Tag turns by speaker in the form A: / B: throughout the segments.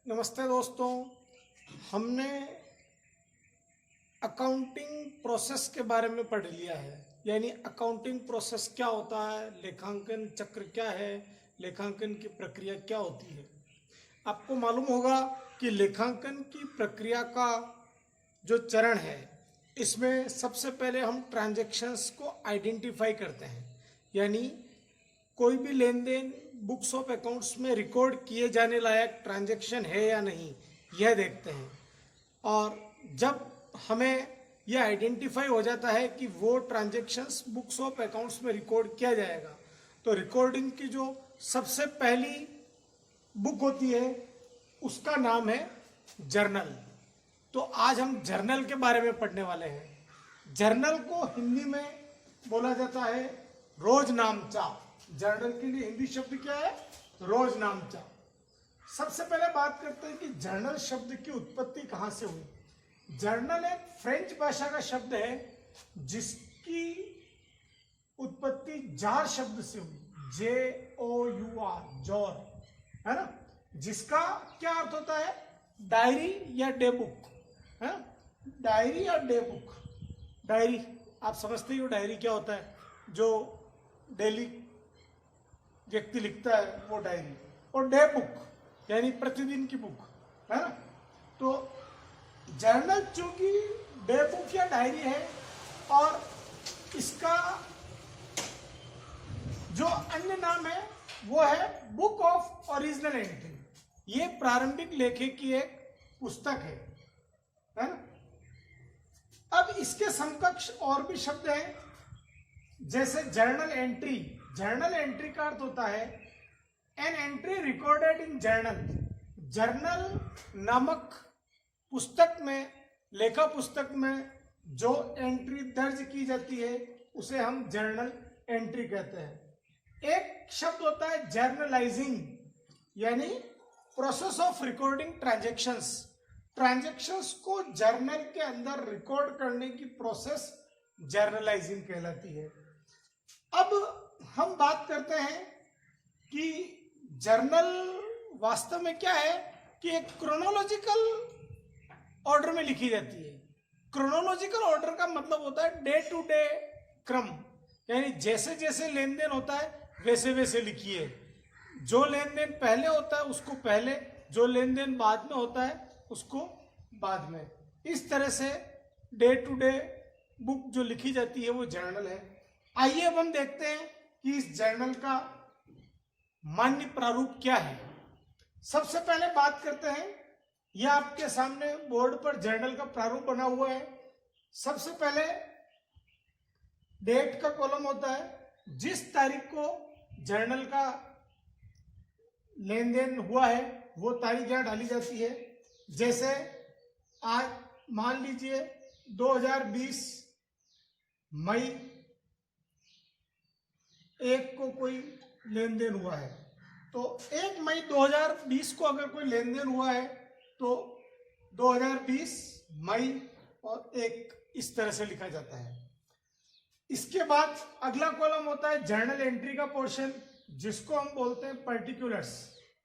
A: नमस्ते दोस्तों। हमने अकाउंटिंग प्रोसेस के बारे में पढ़ लिया है, यानी अकाउंटिंग प्रोसेस क्या होता है, लेखांकन चक्र क्या है, लेखांकन की प्रक्रिया क्या होती है। आपको मालूम होगा कि लेखांकन की प्रक्रिया का जो चरण है, इसमें सबसे पहले हम ट्रांजैक्शंस को आइडेंटिफाई करते हैं, यानी कोई भी लेन देन बुक्स ऑफ अकाउंट्स में रिकॉर्ड किए जाने लायक ट्रांजैक्शन है या नहीं, यह देखते हैं। और जब हमें यह आइडेंटिफाई हो जाता है कि वो ट्रांजैक्शंस बुक्स ऑफ अकाउंट्स में रिकॉर्ड किया जाएगा, तो रिकॉर्डिंग की जो सबसे पहली बुक होती है उसका नाम है जर्नल। तो आज हम जर्नल के बारे में पढ़ने वाले हैं। जर्नल को हिंदी में बोला जाता है रोजनामचा। जर्नल के लिए हिंदी शब्द क्या है? रोजनामचा। सबसे पहले बात करते हैं कि जर्नल शब्द की उत्पत्ति कहां से हुई। जर्नल एक फ्रेंच भाषा का शब्द है जिसकी उत्पत्ति जार शब्द से हुई, JOUR, जॉर, है ना, जिसका क्या अर्थ होता है? डायरी या डे बुक, है ना, डायरी या डे बुक। डायरी आप समझते ही हो, डायरी क्या होता है, जो डेली व्यक्ति लिखता है वो डायरी। और डे बुक यानी प्रतिदिन की बुक, है ना। तो जर्नल चूंकि डे बुक या डायरी है, और इसका जो अन्य नाम है वो है बुक ऑफ ओरिजिनल एंट्री। ये प्रारंभिक लेखे की एक पुस्तक है ना। अब इसके समकक्ष और भी शब्द हैं, जैसे जर्नल एंट्री। जर्नल एंट्री का अर्थ होता है an entry recorded in journal. Journal नामक पुस्तक में, लेखा पुस्तक में जो एंट्री दर्ज की जाती है उसे हम जर्नल एंट्री कहते हैं। एक शब्द होता है जर्नलाइजिंग, यानी process of recording transactions. Transactions को जर्नल के अंदर रिकॉर्ड करने की प्रोसेस जर्नलाइजिंग कहलाती है। अब हम बात करते हैं कि जर्नल वास्तव में क्या है, कि एक क्रोनोलॉजिकल ऑर्डर में लिखी जाती है। क्रोनोलॉजिकल ऑर्डर का मतलब होता है डे टू डे क्रम, यानी जैसे जैसे लेन देन होता है वैसे वैसे लिखिए। जो लेन देन पहले होता है उसको पहले, जो लेन देन बाद में होता है उसको बाद में। इस तरह से डे टू डे बुक जो लिखी जाती है वो जर्नल है। आइए अब हम देखते हैं कि इस जर्नल का मान्य प्रारूप क्या है। सबसे पहले बात करते हैं, यह आपके सामने बोर्ड पर जर्नल का प्रारूप बना हुआ है। सबसे पहले डेट का कॉलम होता है, जिस तारीख को जर्नल का लेन देन हुआ है वो तारीख यहां डाली जाती है। जैसे आज मान लीजिए 2020 मई 1 को कोई लेन देन हुआ है, तो 1 मई 2020 को अगर कोई लेन देन हुआ है तो 2020 मई और 1 इस तरह से लिखा जाता है। इसके बाद अगला कॉलम होता है जर्नल एंट्री का पोर्शन, जिसको हम बोलते हैं पर्टिकुलर्स।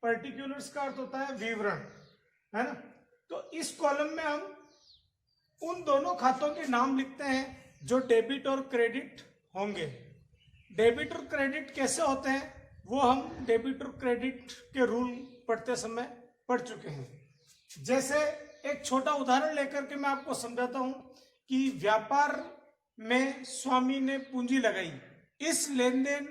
A: पर्टिकुलर्स का अर्थ होता है विवरण, है ना। तो इस कॉलम में हम उन दोनों खातों के नाम लिखते हैं जो डेबिट और क्रेडिट होंगे। डेबिट और क्रेडिट कैसे होते हैं वो हम डेबिट और क्रेडिट के रूल पढ़ते समय पढ़ चुके हैं। जैसे एक छोटा उदाहरण लेकर के मैं आपको समझाता हूं कि व्यापार में स्वामी ने पूंजी लगाई। इस लेन देन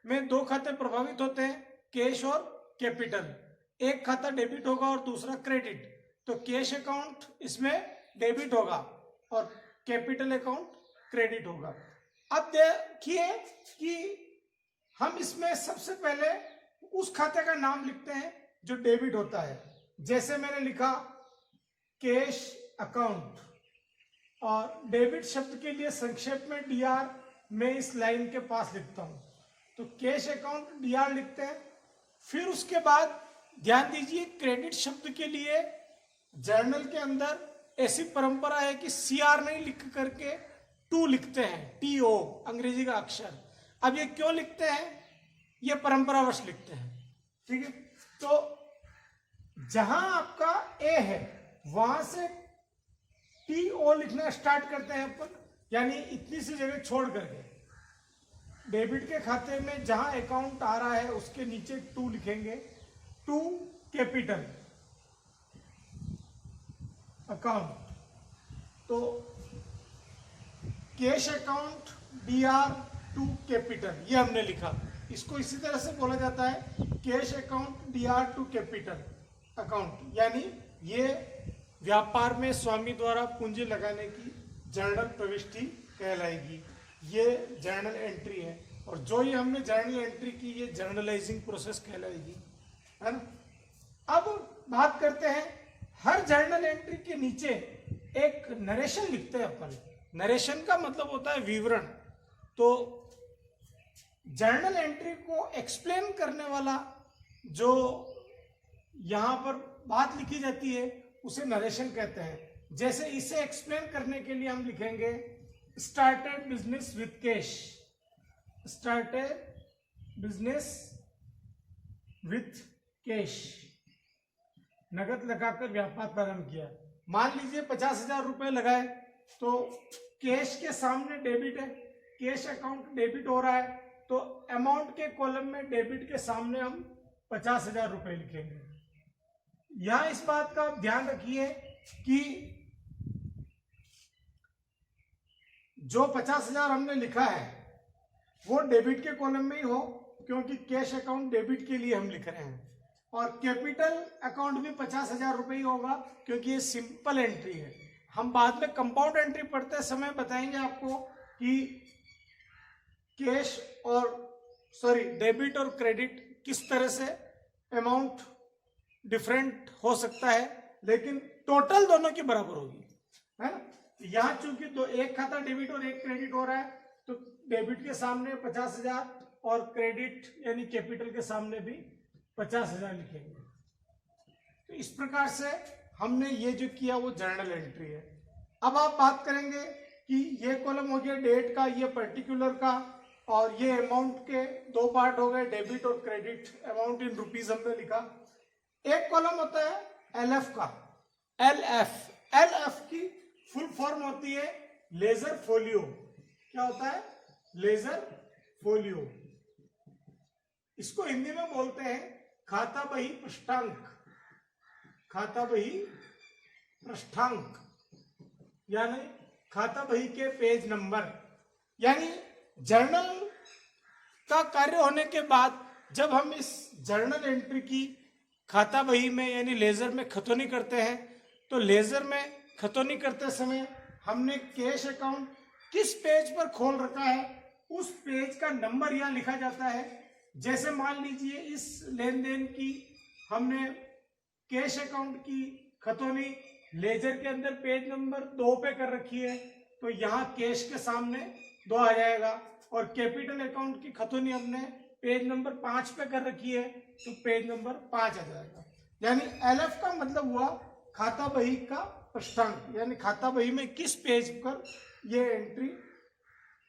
A: में दो खाते प्रभावित होते हैं, कैश और कैपिटल। एक खाता डेबिट होगा और दूसरा क्रेडिट, तो कैश अकाउंट इसमें डेबिट होगा और कैपिटल अकाउंट क्रेडिट होगा। अब देखिए कि हम इसमें सबसे पहले उस खाते का नाम लिखते हैं जो डेबिट होता है। जैसे मैंने लिखा कैश अकाउंट, और डेबिट शब्द के लिए संक्षेप में DR मैं इस लाइन के पास लिखता हूं, तो कैश अकाउंट DR लिखते हैं। फिर उसके बाद ध्यान दीजिए, क्रेडिट शब्द के लिए जर्नल के अंदर ऐसी परंपरा है कि CR नहीं लिख करके टू लिखते हैं, TO अंग्रेजी का अक्षर। अब ये क्यों लिखते हैं? ये परंपरावश लिखते हैं, ठीक है। तो जहां आपका ए है वहां से टी ओ लिखना स्टार्ट करते हैं अपन, यानी इतनी सी जगह छोड़ करके डेबिट के खाते में जहां अकाउंट आ रहा है उसके नीचे टू लिखेंगे, टू कैपिटल अकाउंट। तो cash account DR to capital ये हमने लिखा। इसको इसी तरह से बोला जाता है cash account DR to capital account, यानी ये व्यापार में स्वामी द्वारा पूंजी लगाने की जर्नल प्रविष्टि कहलाएगी। ये जर्नल एंट्री है, और जो ये हमने जर्नल एंट्री की ये जर्नलाइजिंग प्रोसेस कहलाएगी, है ना। अब बात करते हैं, हर जर्नल एंट्री के नीचे एक नरेशन लिखते हैं अपन। नरेशन का मतलब होता है विवरण। तो जर्नल एंट्री को एक्सप्लेन करने वाला जो यहां पर बात लिखी जाती है उसे नरेशन कहते हैं। जैसे इसे एक्सप्लेन करने के लिए हम लिखेंगे started business with cash, started business with cash, नगद लगाकर व्यापार प्रारंभ किया। मान लीजिए 50,000 रुपए लगाए, तो कैश के सामने डेबिट है, कैश अकाउंट डेबिट हो रहा है, तो अमाउंट के कॉलम में डेबिट के सामने हम 50,000 रुपए लिखेंगे। यहां इस बात का ध्यान रखिए कि जो 50,000 हमने लिखा है वो डेबिट के कॉलम में ही हो, क्योंकि कैश अकाउंट डेबिट के लिए हम लिख रहे हैं, और कैपिटल अकाउंट भी 50,000 रुपए ही होगा, क्योंकि ये सिंपल एंट्री है। हम बाद में कंपाउंड एंट्री पढ़ते समय बताएंगे आपको कि कैश और डेबिट और क्रेडिट किस तरह से अमाउंट डिफरेंट हो सकता है, लेकिन टोटल दोनों की बराबर होगी, है ना। यहां चूंकि एक खाता डेबिट और एक क्रेडिट हो रहा है, तो डेबिट के सामने 50,000 और क्रेडिट यानी कैपिटल के सामने भी 50,000 लिखेंगे। तो इस प्रकार से हमने ये जो किया वो जर्नल एंट्री है। अब आप बात करेंगे कि ये कॉलम हो गया डेट का, ये पर्टिकुलर का, और ये अमाउंट के दो पार्ट हो गए, डेबिट और क्रेडिट। अमाउंट इन रुपीज हमने लिखा। एक कॉलम होता है LF का, LF की फुल फॉर्म होती है लेजर फोलियो। क्या होता है? Ledger folio. इसको हिंदी में बोलते हैं खाता बही पृष्ठांक, खाता बही पृष्ठांक, यानी खाता बही के पेज नंबर। यानी जर्नल का कार्य होने के बाद जब हम इस जर्नल एंट्री की खाता बही में यानी लेजर में खतौनी करते हैं, तो लेजर में खतौनी करते समय हमने कैश अकाउंट किस पेज पर खोल रखा है उस पेज का नंबर यहाँ लिखा जाता है। जैसे मान लीजिए इस लेन देन की हमने कैश अकाउंट की खतौनी लेजर के अंदर पेज नंबर 2 पे कर रखी है, तो यहाँ कैश के सामने 2 आ जाएगा, और कैपिटल अकाउंट की खतौनी हमने पेज नंबर 5 पे कर रखी है, तो पेज नंबर 5 आ जाएगा। यानी LF का मतलब हुआ खाता बही का पृष्ठांक, यानी खाता बही में किस पेज पर ये एंट्री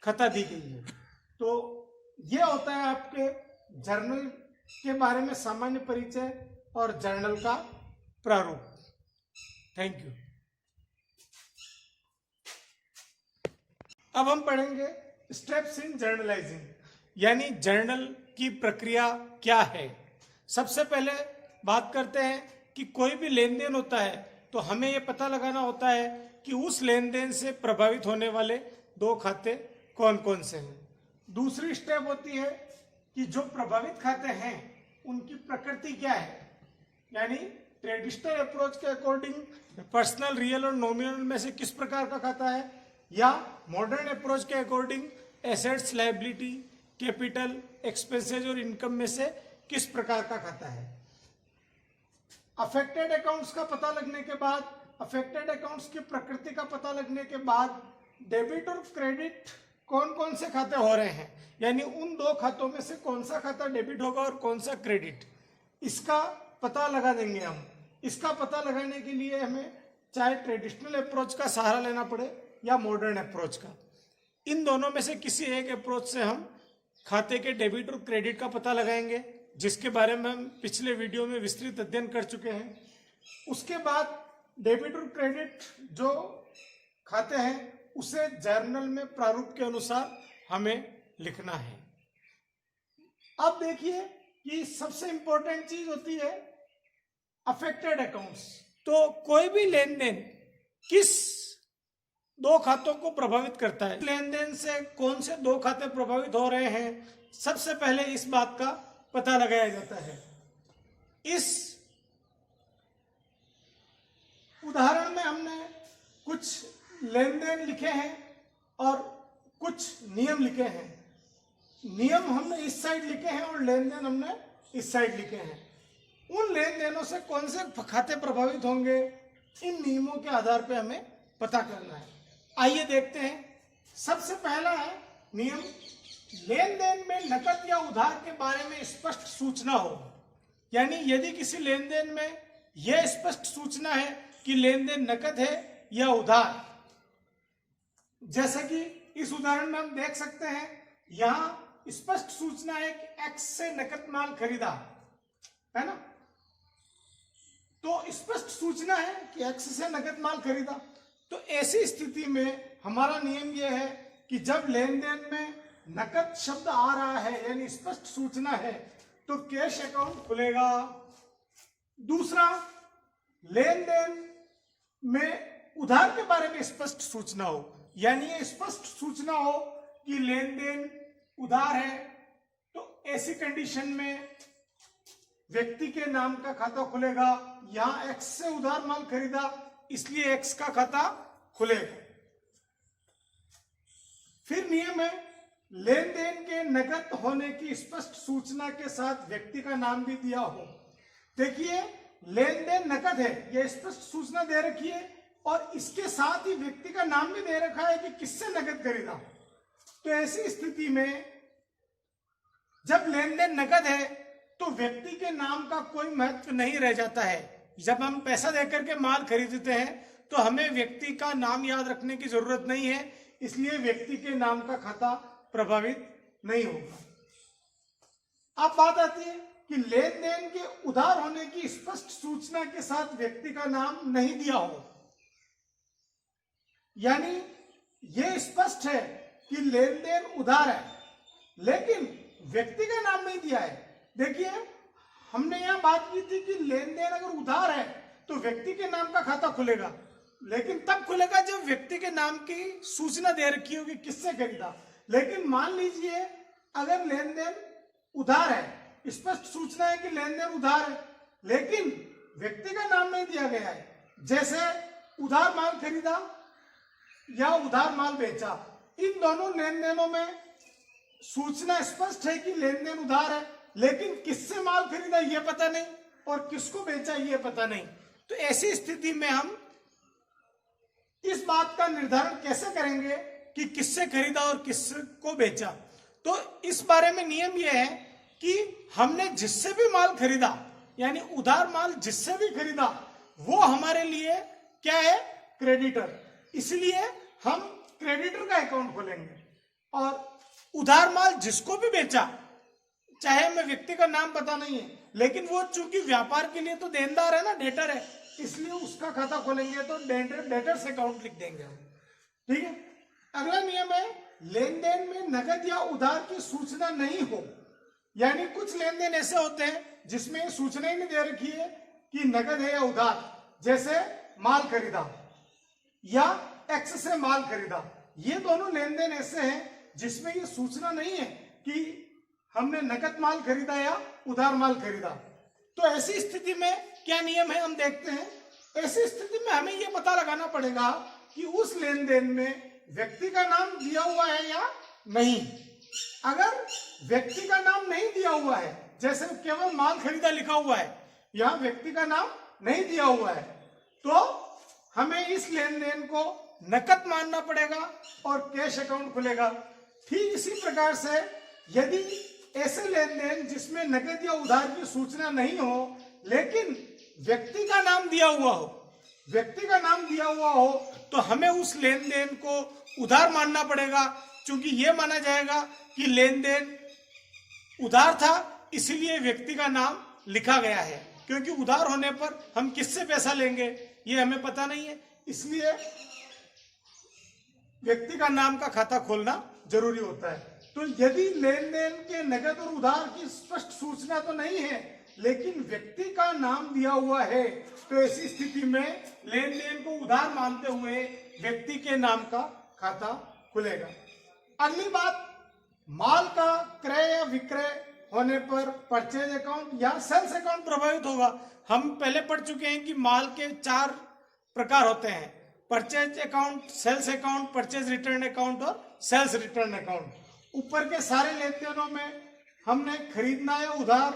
A: खता दी गई है। तो ये होता है आपके जर्नल के बारे में सामान्य परिचय और जर्नल का प्रारूप। Thank you. अब हम पढ़ेंगे स्टेप्स इन जर्नलाइजिंग, यानी जर्नल की प्रक्रिया क्या है। सबसे पहले बात करते हैं कि कोई भी लेन देन होता है तो हमें यह पता लगाना होता है कि उस लेन देन से प्रभावित होने वाले 2 खाते कौन कौन से हैं। दूसरी स्टेप होती है कि जो प्रभावित खाते हैं उनकी प्रकृति क्या है, यानी ट्रेडिशनल अप्रोच के अकॉर्डिंग पर्सनल, रियल और नॉमिनल में से किस प्रकार का खाता है, या मॉडर्न अप्रोच के according assets, liability, capital, expenses और इनकम में से किस प्रकार का खाता है। अफेक्टेड अकाउंट्स का पता लगने के बाद, अफेक्टेड अकाउंट्स की प्रकृति का पता लगने के बाद डेबिट और क्रेडिट कौन कौन से खाते हो रहे हैं, यानी उन 2 खातों में से कौन सा खाता डेबिट होगा और कौन सा क्रेडिट, इसका पता लगा देंगे हम। इसका पता लगाने के लिए हमें चाहे ट्रेडिशनल अप्रोच का सहारा लेना पड़े या मॉडर्न अप्रोच का, इन दोनों में से किसी एक अप्रोच से हम खाते के डेबिट और क्रेडिट का पता लगाएंगे। जिसके बारे में हम पिछले वीडियो में विस्तृत अध्ययन कर चुके हैं। उसके बाद डेबिट और क्रेडिट जो खाते हैं उसे जर्नल में प्रारूप के अनुसार हमें लिखना है। अब देखिए कि सबसे इंपॉर्टेंट चीज होती है अफेक्टेड अकाउंट्स। तो कोई भी लेन देन किस दो खातों को प्रभावित करता है, लेन देन से कौन से दो खाते प्रभावित हो रहे हैं, सबसे पहले इस बात का पता लगाया जाता है। इस उदाहरण में हमने कुछ लेन देन लिखे हैं और कुछ नियम लिखे हैं। नियम हमने इस साइड लिखे हैं और लेन देन हमने इस साइड लिखे हैं। उन लेन देनों से कौन से खाते प्रभावित होंगे, इन नियमों के आधार पर हमें पता करना है। आइए देखते हैं। सबसे पहला है नियम, लेन देन में नकद या उधार के बारे में स्पष्ट सूचना हो। यानी यदि किसी लेन देन में यह स्पष्ट सूचना है कि लेन देन नकद है या उधार, जैसे कि इस उदाहरण में हम देख सकते हैं, यहां स्पष्ट सूचना है कि एक्स से नकद माल खरीदा, है ना। तो स्पष्ट सूचना है कि एक्स से नकद माल खरीदा। तो ऐसी स्थिति में हमारा नियम यह है कि जब लेन देन में नकद शब्द आ रहा है यानी स्पष्ट सूचना है तो कैश अकाउंट खुलेगा। दूसरा, लेन देन में उधार के बारे में स्पष्ट सूचना हो, यानी ये स्पष्ट सूचना हो कि लेन देन उधार है, तो ऐसी कंडीशन में व्यक्ति के नाम का खाता खुलेगा। यहां एक्स से उधार माल खरीदा इसलिए एक्स का खाता खुलेगा। फिर नियम है, लेन देन के नकद होने की स्पष्ट सूचना के साथ व्यक्ति का नाम भी दिया हो। देखिए, लेन देन नकद है, यह स्पष्ट सूचना दे रखी है और इसके साथ ही व्यक्ति का नाम भी दे रखा है कि किससे नकद खरीदा। तो ऐसी स्थिति में जब लेन देन नकद है तो व्यक्ति के नाम का कोई महत्व नहीं रह जाता है। जब हम पैसा देकर के माल खरीदते हैं तो हमें व्यक्ति का नाम याद रखने की जरूरत नहीं है, इसलिए व्यक्ति के नाम का खाता प्रभावित नहीं होगा। अब बात आती है कि लेन देन के उधार होने की स्पष्ट सूचना के साथ व्यक्ति का नाम नहीं दिया हो, यानी यह स्पष्ट है कि लेन देन उधार है लेकिन व्यक्ति का नाम नहीं दिया है। देखिए, हमने यहां बात की थी कि लेन देन अगर उधार है तो व्यक्ति के नाम का खाता खुलेगा, लेकिन तब खुलेगा जब व्यक्ति के नाम की सूचना दे रखी होगी किससे खरीदा। लेकिन मान लीजिए अगर लेन देन उधार है, स्पष्ट सूचना है कि लेन देन उधार है, लेकिन व्यक्ति का नाम नहीं दिया गया है, जैसे उधार माल खरीदा या उधार माल बेचा, इन दोनों लेन देनों में सूचना स्पष्ट है कि लेन देन उधार है, लेकिन किससे माल खरीदा यह पता नहीं और किसको बेचा यह पता नहीं। तो ऐसी स्थिति में हम इस बात का निर्धारण कैसे करेंगे कि किससे खरीदा और किसको बेचा। तो इस बारे में नियम यह है कि हमने जिससे भी माल खरीदा, यानी उधार माल जिससे भी खरीदा, वो हमारे लिए क्या है, क्रेडिटर। इसलिए हम क्रेडिटर का अकाउंट खोलेंगे। और उधार माल जिसको भी बेचा, चाहे हमें व्यक्ति का नाम पता नहीं है, लेकिन वो चूंकि व्यापार के लिए तो देनदार है ना, डेटर है, इसलिए उसका खाता खोलेंगे तो डेटर्स अकाउंट लिख देंगे हम। ठीक है। अगला नियम है, लेन देन में नकद या उधार की सूचना नहीं हो। यानी कुछ लेन देन ऐसे होते हैं जिसमें सूचना ही नहीं दे रखी है कि नकद है या उधार, जैसे माल खरीदा या एक्स से माल खरीदा। ये दोनों लेन देन ऐसे हैं जिसमें ये सूचना नहीं है कि हमने नकद माल खरीदा या उधार माल खरीदा। तो ऐसी स्थिति में क्या नियम है हम देखते हैं। ऐसी स्थिति में हमें यह पता लगाना पड़ेगा कि उस लेन देन में व्यक्ति का नाम दिया हुआ है या नहीं। अगर व्यक्ति का नाम नहीं दिया हुआ है, जैसे केवल माल खरीदा लिखा हुआ है, यहां व्यक्ति का नाम नहीं दिया हुआ है, तो हमें इस लेन देन को नकद मानना पड़ेगा और कैश अकाउंट खुलेगा। ठीक इसी प्रकार से यदि ऐसे लेन देन जिसमें नकद या उधार की सूचना नहीं हो लेकिन व्यक्ति का नाम दिया हुआ हो, तो हमें उस लेन देन को उधार मानना पड़ेगा, क्योंकि यह माना जाएगा कि लेन देन उधार था, इसलिए व्यक्ति का नाम लिखा गया है, क्योंकि उधार होने पर हम किससे पैसा लेंगे ये हमें पता नहीं है, इसलिए व्यक्ति का नाम का खाता खोलना जरूरी होता है। तो यदि लेन देन के नगद और उधार की स्पष्ट सूचना तो नहीं है, लेकिन व्यक्ति का नाम दिया हुआ है, तो ऐसी स्थिति में लेन देन को उधार मानते हुए व्यक्ति के नाम का खाता खुलेगा। अगली बात, माल का क्रय या विक्रय होने पर परचेज अकाउंट या सेल्स अकाउंट प्रभावित होगा। हम पहले पढ़ चुके हैं कि माल के 4 प्रकार होते हैं, purchase account, sales account, purchase return account और सेल्स रिटर्न अकाउंट। ऊपर के सारे लेन देनों में हमने खरीदना या उधार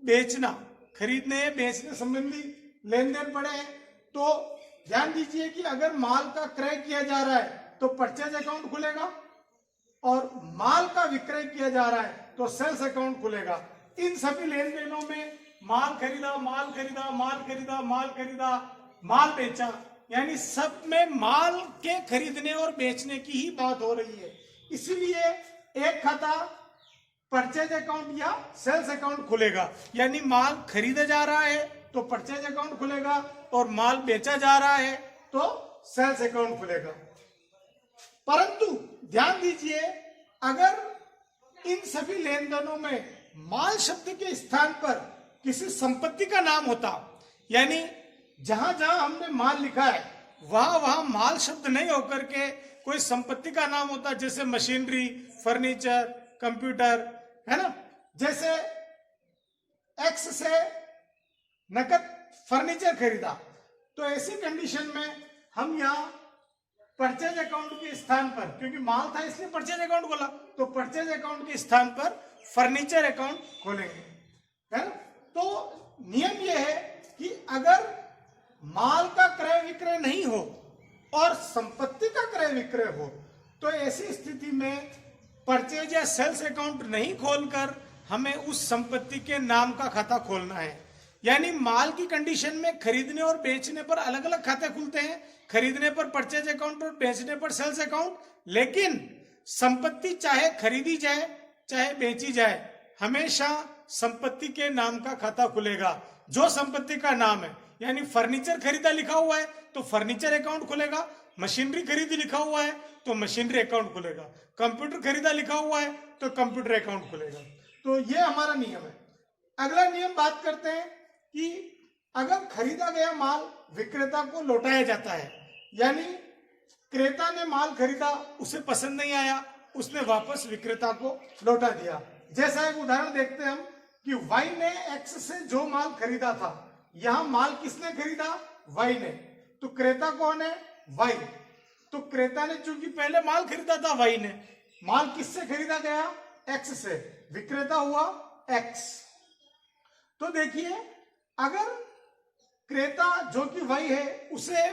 A: बेचना, खरीदने या बेचने संबंधी लेन देन पढ़े हैं। तो ध्यान दीजिए कि अगर माल का क्रय किया जा रहा है तो परचेज अकाउंट खुलेगा, और माल का विक्रय किया जा रहा है तो सेल्स अकाउंट खुलेगा। इन सभी लेन देनों में माल खरीदा, माल खरीदा, माल खरीदा, माल खरीदा, माल बेचा, यानी सब में माल के खरीदने और बेचने की ही बात हो रही है। इसीलिए एक खाता परचेज अकाउंट या सेल्स अकाउंट खुलेगा, यानी माल खरीदा जा रहा है तो परचेज अकाउंट खुलेगा, और माल बेचा जा रहा है तो सेल्स अकाउंट खुलेगा। परंतु ध्यान दीजिए, अगर इन सभी लेन देनों में माल शब्द के स्थान पर किसी संपत्ति का नाम होता, यानी जहां जहां हमने माल लिखा है वहां वहां माल शब्द नहीं होकर के कोई संपत्ति का नाम होता, जैसे मशीनरी, फर्नीचर, कंप्यूटर, है ना, जैसे एक्स से नकद फर्नीचर खरीदा, तो ऐसी कंडीशन में हम यहाँ परचेज अकाउंट के स्थान पर, क्योंकि माल था इसलिए परचेज अकाउंट खोला, तो परचेज अकाउंट के स्थान पर फर्नीचर अकाउंट खोलेंगे, है ना। तो नियम यह है कि अगर माल का क्रय विक्रय नहीं हो और संपत्ति का क्रय विक्रय हो, तो ऐसी स्थिति में परचेज या सेल्स अकाउंट नहीं खोलकर हमें उस संपत्ति के नाम का खाता खोलना है। यानी माल की कंडीशन में खरीदने और बेचने पर अलग अलग खाते खुलते हैं, खरीदने पर परचेज अकाउंट और बेचने पर सेल्स अकाउंट, लेकिन संपत्ति चाहे खरीदी जाए चाहे बेची जाए, हमेशा संपत्ति के नाम का खाता खुलेगा। जो संपत्ति का नाम है, यानी फर्नीचर खरीदा लिखा हुआ है तो फर्नीचर अकाउंट खुलेगा, मशीनरी खरीदी लिखा हुआ है तो मशीनरी अकाउंट खुलेगा, कंप्यूटर खरीदा लिखा हुआ है तो कंप्यूटर अकाउंट खुलेगा। तो ये हमारा नियम है। अगला नियम बात करते हैं कि अगर खरीदा गया माल विक्रेता को लौटाया जाता है, यानी क्रेता ने माल खरीदा, उसे पसंद नहीं आया, उसने वापस विक्रेता को लौटा दिया। जैसा एक उदाहरण देखते हैं हम कि वाई ने एक्स से जो माल खरीदा था, यहां माल किसने खरीदा? वाई ने। तो क्रेता कौन है? वाई। तो क्रेता ने चूंकि पहले माल खरीदा था वाई ने, माल किससे खरीदा गया? एक्स से, विक्रेता हुआ एक्स। तो देखिए, अगर क्रेता जो कि वाई है, उसे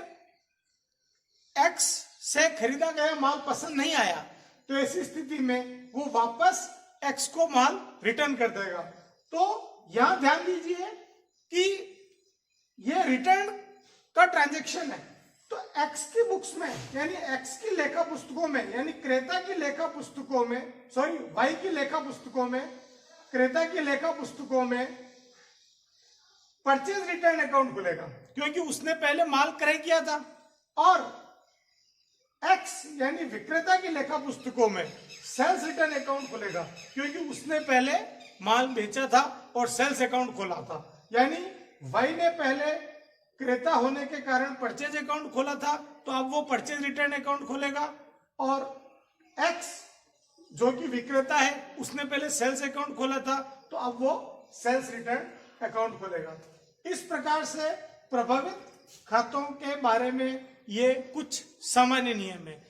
A: एक्स से खरीदा गया माल पसंद नहीं आया, तो ऐसी स्थिति में वो वापस एक्स को माल रिटर्न कर देगा। तो यहां ध्यान दीजिए कि ये रिटर्न का ट्रांजैक्शन है। तो एक्स की बुक्स में, यानी एक्स की लेखा पुस्तकों में, यानी क्रेता की लेखा पुस्तकों में, सॉरी वाई की लेखा पुस्तकों में, क्रेता की लेखा पुस्तकों में परचेज रिटर्न अकाउंट खुलेगा, क्योंकि उसने पहले माल क्रय किया था। और एक्स यानी विक्रेता की लेखा पुस्तकों में सेल्स रिटर्न अकाउंट खुलेगा, क्योंकि उसने पहले माल बेचा था और सेल्स अकाउंट खोला था। यानी वाई ने पहले क्रेता होने के कारण परचेज अकाउंट खोला था, तो अब वो परचेज रिटर्न अकाउंट खोलेगा। और एक्स जो कि विक्रेता है, उसने पहले सेल्स अकाउंट खोला था, तो अब वो सेल्स रिटर्न अकाउंट खोलेगा। इस प्रकार से प्रभावित खातों के बारे में ये कुछ सामान्य नियम है।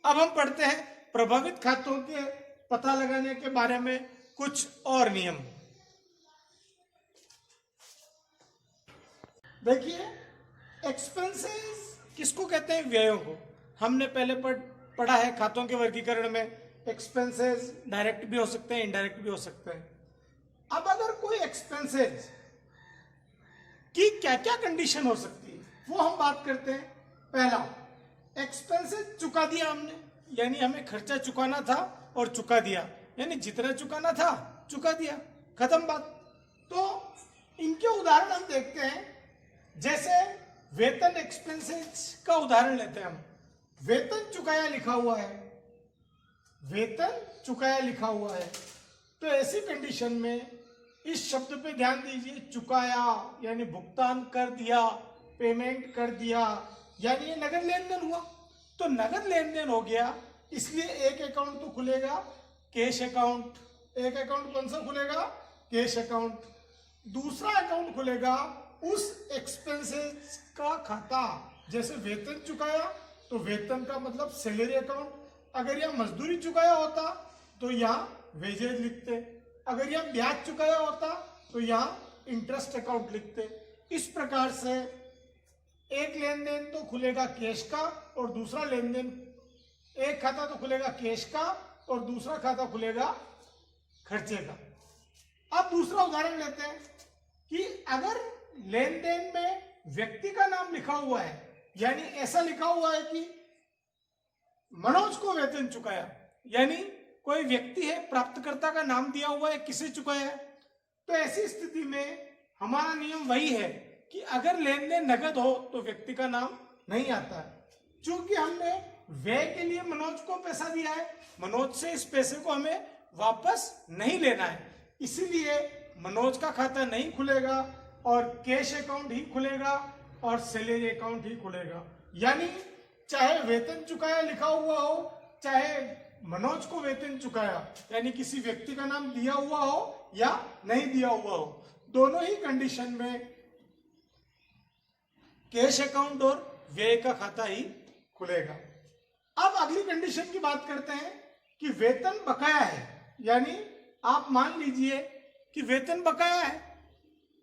A: अब हम पढ़ते हैं प्रभावित खातों के पता लगाने के बारे में कुछ और नियम। देखिए, एक्सपेंसेस किसको कहते हैं? व्ययों को। हमने पहले पढ़ा है खातों के वर्गीकरण में, एक्सपेंसेस डायरेक्ट भी हो सकते हैं, इनडायरेक्ट भी हो सकते हैं। अब अगर कोई एक्सपेंसेस की क्या क्या कंडीशन हो सकती है, वो हम बात करते हैं। पहला, एक्सपेंसेस चुका दिया हमने, यानी हमें खर्चा चुकाना था और चुका दिया, यानी जितना चुकाना था चुका दिया। खत्म बात। तो इनके उदाहरण हम देखते हैं। जैसे वेतन एक्सपेंसेस का उदाहरण लेते हैं हम। वेतन चुकाया लिखा हुआ है, वेतन चुकाया लिखा हुआ है। तो ऐसी कंडीशन में इस शब्द पे ध्यान दीजिए, चुकाया यानी भुगतान कर दिया, पेमेंट कर दिया, यानी ये नगद लेन देन हुआ। तो नगद लेन देन हो गया, इसलिए एक अकाउंट तो खुलेगा कैश अकाउंट। एक अकाउंट कौन सा खुलेगा? Cash account. दूसरा अकाउंट खुलेगा उस एक्सपेंसेस का खाता। जैसे वेतन चुकाया तो वेतन का मतलब सैलरी अकाउंट। अगर यह मजदूरी चुकाया होता तो यहाँ वेजेज लिखते, अगर यह ब्याज चुकाया होता तो यहाँ इंटरेस्ट अकाउंट लिखते। इस प्रकार से एक लेन देन तो खुलेगा कैश का और दूसरा लेन देन, एक खाता तो खुलेगा कैश का और दूसरा खाता खुलेगा खर्चे का। अब दूसरा उदाहरण लेते हैं कि अगर लेन देन में व्यक्ति का नाम लिखा हुआ है, यानी ऐसा लिखा हुआ है कि मनोज को वेतन चुकाया, यानी कोई व्यक्ति है, प्राप्तकर्ता का नाम दिया हुआ है, किसे चुकाया है। तो ऐसी स्थिति में हमारा नियम वही है कि अगर लेन देन नगद हो तो व्यक्ति का नाम नहीं आता है। चूंकि हमने व्यय के लिए मनोज को पैसा दिया है, मनोज से इस पैसे को हमें वापस नहीं लेना है, इसीलिए मनोज का खाता नहीं खुलेगा और कैश अकाउंट ही खुलेगा और सैलरी अकाउंट ही खुलेगा। यानी चाहे वेतन चुकाया लिखा हुआ हो, चाहे मनोज को वेतन चुकाया यानी किसी व्यक्ति का नाम दिया हुआ हो या नहीं दिया हुआ हो, दोनों ही कंडीशन में कैश अकाउंट और व्यय का खाता ही खुलेगा। अब अगली कंडीशन की बात करते हैं कि वेतन बकाया है। यानी आप मान लीजिए कि वेतन बकाया है,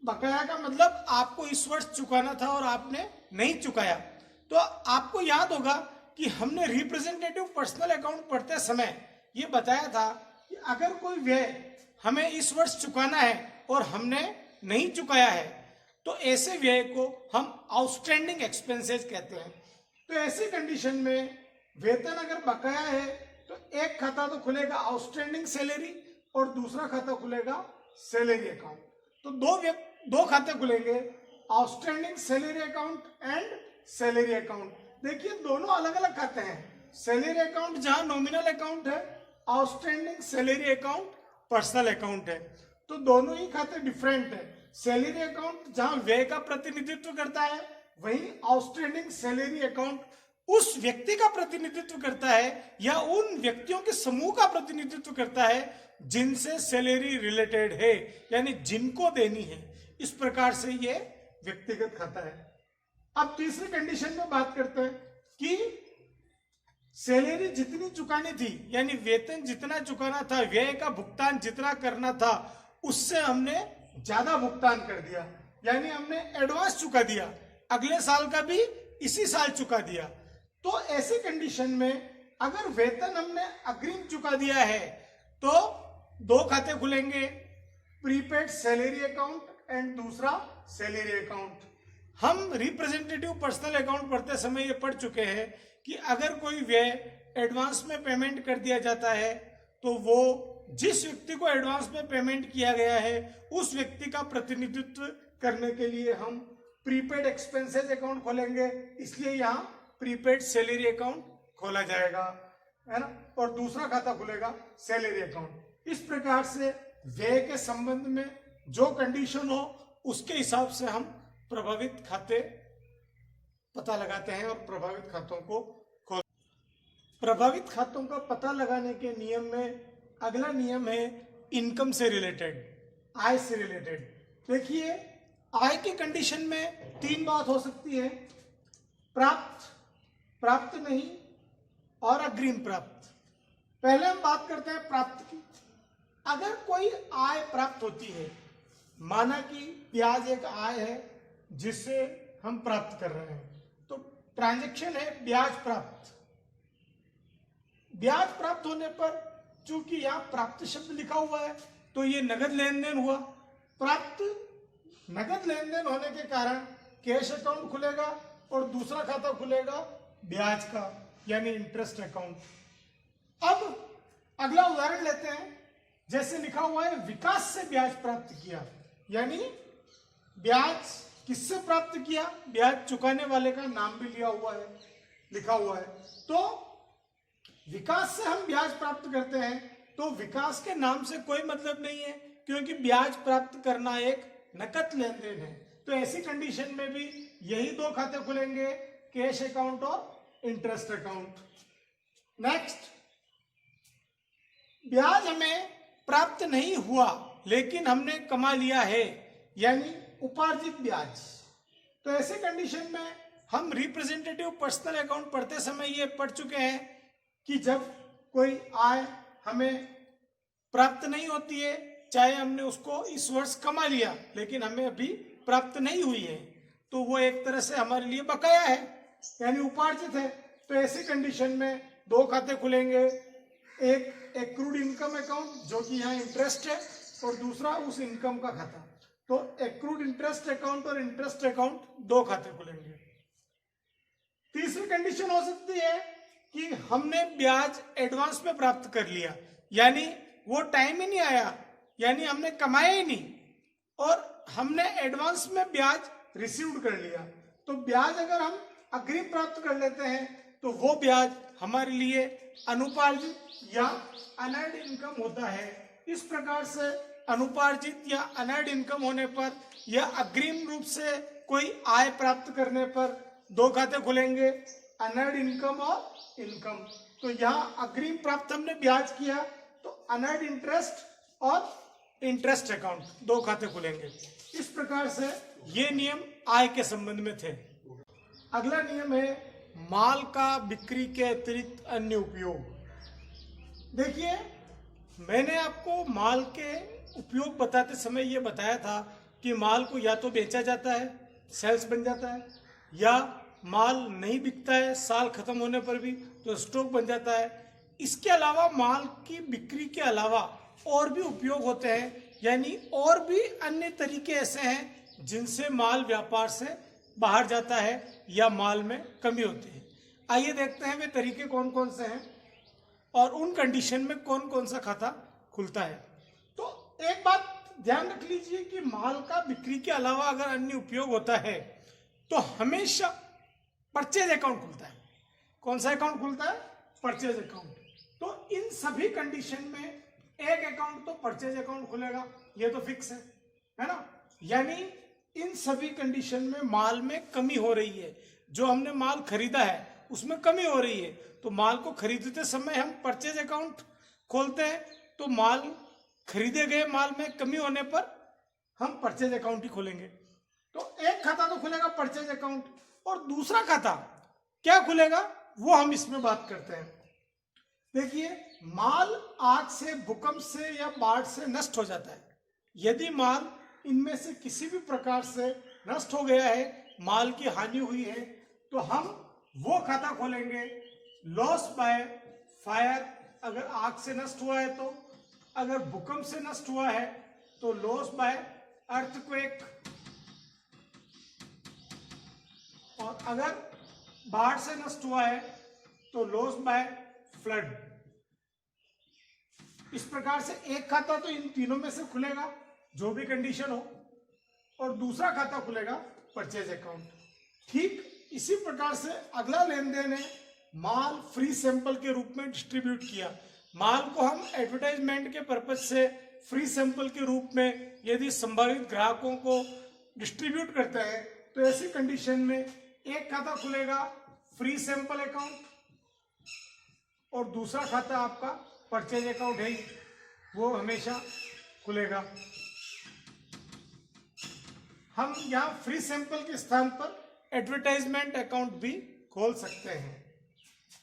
A: बकाया का मतलब आपको इस वर्ष चुकाना था और आपने नहीं चुकाया। तो आपको याद होगा कि हमने रिप्रेजेंटेटिव पर्सनल अकाउंट पढ़ते समय ये बताया था कि अगर कोई व्यय हमें इस वर्ष चुकाना है और हमने नहीं चुकाया है तो ऐसे व्यय को हम आउटस्टैंडिंग एक्सपेंसेस कहते हैं। तो ऐसी कंडीशन में वेतन अगर बकाया है तो एक खाता तो खुलेगा आउटस्टैंडिंग सैलरी और दूसरा खाता खुलेगा सैलरी अकाउंट। तो दो खाते खुलेंगे, outstanding salary account and salary account. देखिए दोनों अलग अलग खाते हैं। सैलरी अकाउंट जहां नॉमिनल अकाउंट है, outstanding salary account personal account है। तो दोनों ही खाते डिफरेंट है। सैलरी अकाउंट जहां व्यय का प्रतिनिधित्व करता है, वहीं आउटस्टैंडिंग सैलरी अकाउंट उस व्यक्ति का प्रतिनिधित्व करता है या उन व्यक्तियों के समूह का प्रतिनिधित्व करता है जिनसे सैलरी रिलेटेड है, यानी जिनको देनी है। इस प्रकार से ये व्यक्तिगत खाता है। अब तीसरी कंडीशन में बात करते हैं कि सैलरी जितनी चुकानी थी, यानी वेतन जितना चुकाना था, व्यय का भुगतान जितना करना था, उससे हमने ज्यादा भुगतान कर दिया, यानी हमने एडवांस चुका दिया, अगले साल का भी इसी साल चुका दिया। तो ऐसी कंडीशन में अगर वेतन हमने अग्रिम चुका दिया है तो दो खाते खुलेंगे, प्रीपेड सैलरी अकाउंट एंड दूसरा सैलरी अकाउंट। हम रिप्रेजेंटेटिव पर्सनल अकाउंट पढ़ते समय ये पढ़ चुके हैं कि अगर कोई व्यय एडवांस में पेमेंट कर दिया जाता है तो वो जिस व्यक्ति को एडवांस में पेमेंट किया गया है उस व्यक्ति का प्रतिनिधित्व करने के लिए हम प्रीपेड एक्सपेंसेस अकाउंट खोलेंगे, इसलिए यहाँ प्रीपेड सैलरी अकाउंट खोला जाएगा, है ना, और दूसरा खाता खुलेगा सैलरी अकाउंट। इस प्रकार से व्यय के संबंध में जो कंडीशन हो उसके हिसाब से हम प्रभावित खाते पता लगाते हैं और प्रभावित खातों को खोल। प्रभावित खातों का पता लगाने के नियम में अगला नियम है इनकम से रिलेटेड, आय से रिलेटेड। देखिए आय की कंडीशन में तीन बात हो सकती है, प्राप्त, प्राप्त नहीं और अग्रिम प्राप्त। पहले हम बात करते हैं प्राप्त की। अगर कोई आय प्राप्त होती है, माना कि ब्याज एक आय है जिससे हम प्राप्त कर रहे हैं, तो ट्रांजैक्शन है ब्याज प्राप्त। ब्याज प्राप्त होने पर चूंकि यहाँ प्राप्त शब्द लिखा हुआ है तो ये नगद लेन देन हुआ। प्राप्त नगद लेन देन होने के कारण कैश अकाउंट खुलेगा और दूसरा खाता खुलेगा ब्याज का, यानी इंटरेस्ट अकाउंट। अब अगला उदाहरण लेते हैं। जैसे लिखा हुआ है विकास से ब्याज प्राप्त किया, यानी ब्याज किससे प्राप्त किया, ब्याज चुकाने वाले का नाम भी लिया हुआ है, लिखा हुआ है। तो विकास से हम ब्याज प्राप्त करते हैं, तो विकास के नाम से कोई मतलब नहीं है, क्योंकि ब्याज प्राप्त करना एक नकद लेन देन है। तो ऐसी कंडीशन में भी यही दो खाते खुलेंगे, कैश अकाउंट और इंटरेस्ट अकाउंट। नेक्स्ट, ब्याज हमें प्राप्त नहीं हुआ लेकिन हमने कमा लिया है, यानी उपार्जित ब्याज। तो ऐसे कंडीशन में हम रिप्रेजेंटेटिव पर्सनल अकाउंट पढ़ते समय ये पढ़ चुके हैं कि जब कोई आय हमें प्राप्त नहीं होती है, चाहे हमने उसको इस वर्ष कमा लिया लेकिन हमें अभी प्राप्त नहीं हुई है, तो वो एक तरह से हमारे लिए बकाया है, यानी उपार्जित है। तो ऐसी कंडीशन में दो खाते खुलेंगे, एक एक्रूड इनकम अकाउंट जो कि यहाँ इंटरेस्ट है, और दूसरा उस इनकम का खाता। तो एक्रूड इंटरेस्ट अकाउंट और इंटरेस्ट अकाउंट दो खाते खुलेंगे। तीसरी कंडीशन हो सकती है कि हमने ब्याज एडवांस में प्राप्त कर लिया, यानी वो टाइम ही नहीं आया, यानी हमने कमाया ही नहीं और हमने एडवांस में ब्याज रिसीव्ड कर लिया। तो ब्याज अगर हम अग्रिम प्राप्त कर लेते हैं तो वो ब्याज हमारे लिए अनुपार्जित या अनअर्न्ड इनकम होता है। इस प्रकार से अनुपार्जित या अनअर्न्ड इनकम होने पर या अग्रिम रूप से कोई आय प्राप्त करने पर दो खाते खुलेंगे, अनअर्न्ड इनकम और इनकम। तो यहाँ अग्रिम प्राप्त हमने ब्याज किया तो अनअर्न्ड इंटरेस्ट और इंटरेस्ट अकाउंट दो खाते खुलेंगे। इस प्रकार से ये नियम आय के संबंध में थे। अगला नियम है माल का बिक्री के अतिरिक्त अन्य उपयोग। देखिए, मैंने आपको माल के उपयोग बताते समय ये बताया था कि माल को या तो बेचा जाता है, सेल्स बन जाता है, या माल नहीं बिकता है, साल खत्म होने पर भी तो स्टॉक बन जाता है। इसके अलावा माल की बिक्री के अलावा और भी उपयोग होते हैं, यानी और भी अन्य तरीके ऐसे हैं जिनसे माल व्यापार से बाहर जाता है या माल में कमी होती है। आइए देखते हैं वे तरीके कौन कौन से हैं और उन कंडीशन में कौन कौन सा खाता खुलता है। तो एक बात ध्यान रख लीजिए कि माल का बिक्री के अलावा अगर अन्य उपयोग होता है तो हमेशा परचेज अकाउंट खुलता है। कौन सा अकाउंट खुलता है? Purchase account. तो इन सभी कंडीशन में एक अकाउंट तो परचेज अकाउंट खुलेगा, ये तो फिक्स है ना। यानी इन सभी कंडीशन में माल में कमी हो रही है, जो हमने माल खरीदा है उसमें कमी हो रही है, तो माल को खरीदते समय हम परचेज अकाउंट खोलते हैं। तो माल खरीदे गए माल में कमी होने पर हम परचेज अकाउंट ही खोलेंगे। तो एक खाता तो खुलेगा परचेज अकाउंट, और दूसरा खाता क्या खुलेगा वो हम इसमें बात करते हैं। देखिए, माल आग से, भूकंप से या बाढ़ से नष्ट हो जाता है। यदि माल इनमें से किसी भी प्रकार से नष्ट हो गया है, माल की हानि हुई है, तो हम वो खाता खोलेंगे लॉस बाय फायर, अगर आग से नष्ट हुआ है तो, अगर भूकंप से नष्ट हुआ है तो लॉस बाय अर्थक्वेक, और अगर बाढ़ से नष्ट हुआ है तो लॉस बाय फ्लड। इस प्रकार से एक खाता तो इन तीनों में से खुलेगा जो भी कंडीशन हो, और दूसरा खाता खुलेगा परचेज अकाउंट। ठीक इसी प्रकार से अगला लेन देन है माल फ्री सैंपल के रूप में डिस्ट्रीब्यूट किया। माल को हम एडवर्टाइजमेंट के पर्पज से फ्री सैंपल के रूप में यदि संभावित ग्राहकों को डिस्ट्रीब्यूट करते हैं तो ऐसी कंडीशन में एक खाता खुलेगा फ्री सैंपल अकाउंट, और दूसरा खाता आपका परचेज अकाउंट है, वो हमेशा खुलेगा। हम यहाँ फ्री सैंपल के स्थान पर एडवर्टाइजमेंट अकाउंट भी खोल सकते हैं।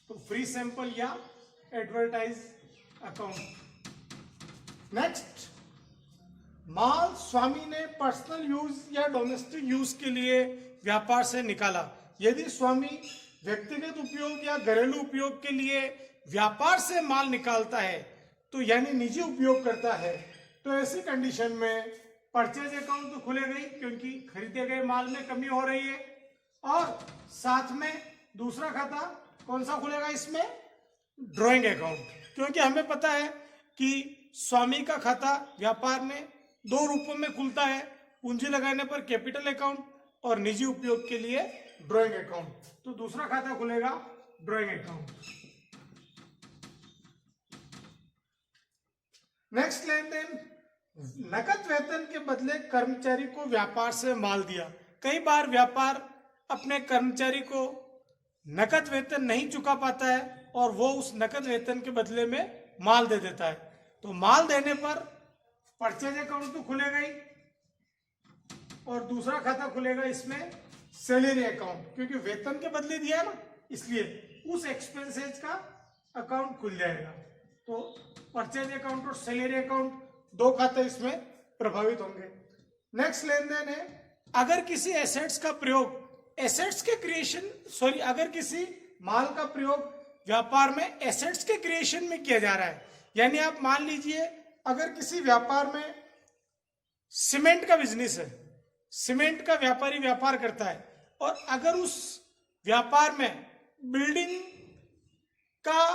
A: तो फ्री सैंपल या एडवर्टाइज अकाउंट। नेक्स्ट, माल स्वामी ने पर्सनल यूज या डोमेस्टिक यूज के लिए व्यापार से निकाला। यदि स्वामी व्यक्तिगत उपयोग या घरेलू उपयोग के लिए व्यापार से माल निकालता है, तो यानी निजी उपयोग करता है, तो ऐसी कंडीशन में परचेज अकाउंट तो खुलेगा ही, क्योंकि खरीदे गए माल में कमी हो रही है, और साथ में दूसरा खाता कौन सा खुलेगा इसमें? Drawing account. क्योंकि हमें पता है कि स्वामी का खाता व्यापार में दो रूपों में खुलता है, पूंजी लगाने पर कैपिटल अकाउंट और निजी उपयोग के लिए ड्राइंग अकाउंट। तो दूसरा खाता खुलेगा drawing account. Next lane then, नकद वेतन के बदले कर्मचारी को व्यापार से माल दिया। कई बार व्यापार अपने कर्मचारी को नकद वेतन नहीं चुका पाता है और वो उस नकद वेतन के बदले में माल दे देता है। तो माल देने पर परचेज अकाउंट तो खुलेगा ही और दूसरा खाता खुलेगा इसमें सैलरी अकाउंट, क्योंकि वेतन के बदले दिया ना, इसलिए उस एक्सपेंसेज का अकाउंट खुल जाएगा। तो परचेज अकाउंट और सैलरी अकाउंट दो खाते इसमें प्रभावित होंगे। नेक्स्ट लेन देन है, अगर किसी एसेट्स का प्रयोग अगर किसी माल का प्रयोग व्यापार में एसेट्स के क्रिएशन में किया जा रहा है, यानी आप मान लीजिए अगर किसी व्यापार में सीमेंट का बिजनेस है, सीमेंट का व्यापारी व्यापार करता है और अगर उस व्यापार में बिल्डिंग का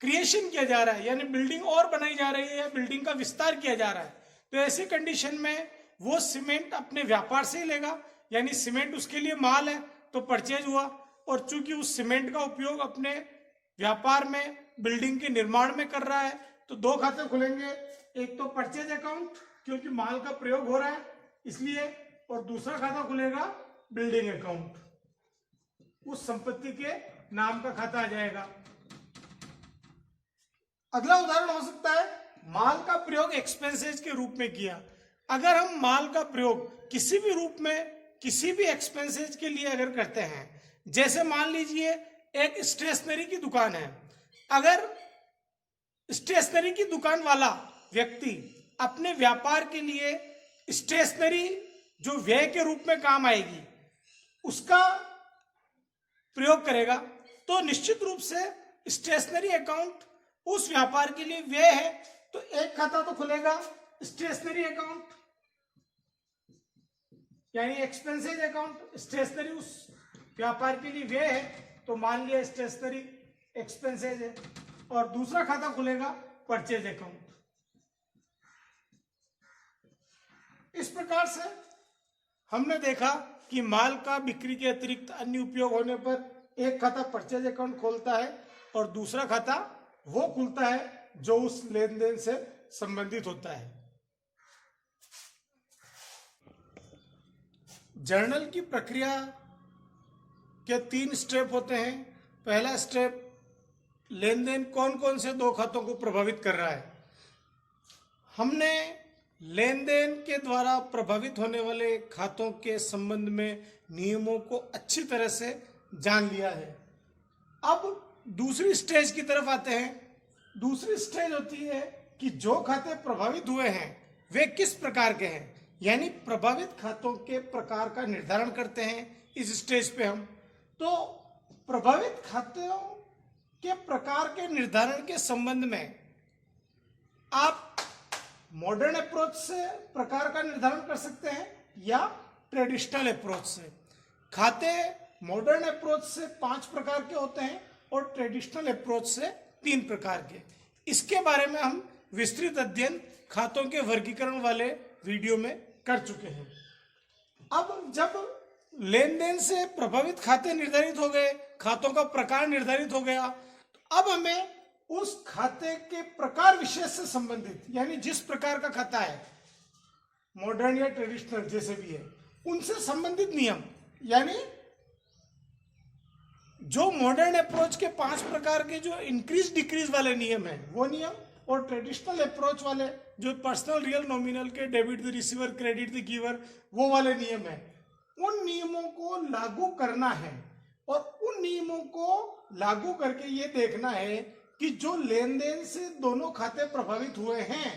A: क्रिएशन किया जा रहा है, यानी बिल्डिंग और बनाई जा रही है या बिल्डिंग का विस्तार किया जा रहा है, तो ऐसी कंडीशन में वो सीमेंट अपने व्यापार से ही लेगा, यानी सीमेंट उसके लिए माल है तो परचेज हुआ। और चूंकि उस सीमेंट का उपयोग अपने व्यापार में बिल्डिंग के निर्माण में कर रहा है, तो दो खाते खुलेंगे, एक तो परचेज अकाउंट क्योंकि माल का प्रयोग हो रहा है इसलिए, और दूसरा खाता खुलेगा बिल्डिंग अकाउंट, उस संपत्ति के नाम का खाता आ जाएगा। अगला उदाहरण हो सकता है, माल का प्रयोग एक्सपेंसेज के रूप में किया। अगर हम माल का प्रयोग किसी भी रूप में किसी भी एक्सपेंसेज के लिए अगर करते हैं, जैसे मान लीजिए एक स्टेशनरी की दुकान है, अगर स्टेशनरी की दुकान वाला व्यक्ति अपने व्यापार के लिए स्टेशनरी जो व्यय के रूप में काम आएगी उसका प्रयोग करेगा, तो निश्चित रूप से स्टेशनरी अकाउंट उस व्यापार के लिए व्यय है, तो एक खाता तो खुलेगा स्टेशनरी अकाउंट यानी एक्सपेंसेज अकाउंट। स्टेशनरी उस व्यापार के लिए व्यय है तो मान लिया स्टेशनरी एक्सपेंसेज है, और दूसरा खाता खुलेगा परचेज अकाउंट। इस प्रकार से हमने देखा कि माल का बिक्री के अतिरिक्त अन्य उपयोग होने पर एक खाता परचेज अकाउंट खोलता है और दूसरा खाता वो खुलता है जो उस लेन देन से संबंधित होता है। जर्नल की प्रक्रिया के 3 स्टेप होते हैं। पहला स्टेप, लेन देन कौन कौन से दो खातों को प्रभावित कर रहा है। हमने लेन देन के द्वारा प्रभावित होने वाले खातों के संबंध में नियमों को अच्छी तरह से जान लिया है। अब दूसरी स्टेज की तरफ आते हैं। दूसरी स्टेज होती है कि जो खाते प्रभावित हुए हैं वे किस प्रकार के हैं, यानी प्रभावित खातों के प्रकार का निर्धारण करते हैं इस स्टेज पे हम। तो प्रभावित खातों के प्रकार के निर्धारण के संबंध में आप मॉडर्न अप्रोच से प्रकार का निर्धारण कर सकते हैं या ट्रेडिशनल अप्रोच से। खाते मॉडर्न अप्रोच से 5 प्रकार के होते हैं और ट्रेडिशनल अप्रोच से 3 प्रकार के। इसके बारे में हम विस्तृत अध्ययन खातों के वर्गीकरण वाले वीडियो में कर चुके हैं। अब जब लेन देन से प्रभावित खाते निर्धारित हो गए, खातों का प्रकार निर्धारित हो गया, तो अब हमें उस खाते के प्रकार विशेष से संबंधित, यानी जिस प्रकार का खाता है, मॉडर्न या ट्रेडिशनल जैसे भी है, उनसे संबंधित नियम, यानी जो मॉडर्न अप्रोच के 5 प्रकार के जो इंक्रीज डिक्रीज वाले नियम है वो नियम, और ट्रेडिशनल अप्रोच वाले जो पर्सनल रियल नॉमिनल के debit the receiver credit the giver वो वाले नियम है, उन नियमों को लागू करना है। और उन नियमों को लागू करके ये देखना है कि जो लेन देन से दोनों खाते प्रभावित हुए हैं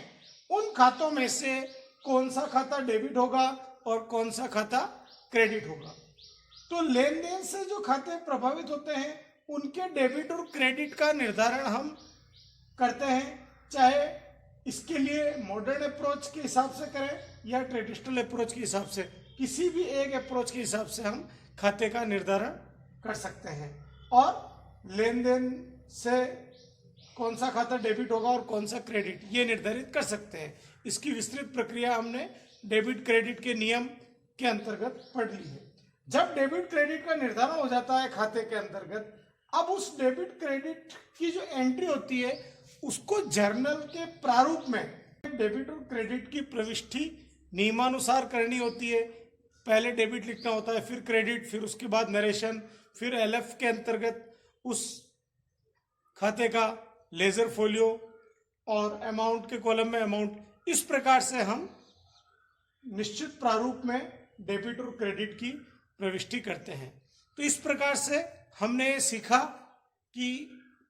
A: उन खातों में से कौन सा खाता डेबिट होगा और कौन सा खाता क्रेडिट होगा। तो लेन देन से जो खाते प्रभावित होते हैं उनके डेबिट और क्रेडिट का निर्धारण हम करते हैं, चाहे इसके लिए मॉडर्न अप्रोच के हिसाब से करें या ट्रेडिशनल अप्रोच के हिसाब से, किसी भी एक अप्रोच के हिसाब से हम खाते का निर्धारण कर सकते हैं। और लेन देन से कौन सा खाता डेबिट होगा और कौन सा क्रेडिट, ये निर्धारित कर सकते हैं। इसकी विस्तृत प्रक्रिया हमने डेबिट क्रेडिट के नियम के अंतर्गत पढ़ ली है। जब डेबिट क्रेडिट का निर्धारण हो जाता है खाते के अंतर्गत, अब उस डेबिट क्रेडिट की जो एंट्री होती है उसको जर्नल के प्रारूप में डेबिट और क्रेडिट की प्रविष्टि नियमानुसार करनी होती है। पहले डेबिट लिखना होता है, फिर क्रेडिट, फिर उसके बाद नरेशन, फिर एलएफ के अंतर्गत उस खाते का लेजर फोलियो और अमाउंट के कॉलम में अमाउंट। इस प्रकार से हम निश्चित प्रारूप में डेबिट और क्रेडिट की प्रविष्टि करते हैं। तो इस प्रकार से हमने ये सीखा कि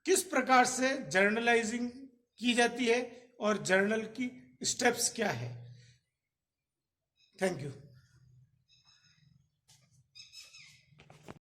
A: किस प्रकार से जर्नलाइजिंग की जाती है और जर्नल की स्टेप्स क्या है। Thank you.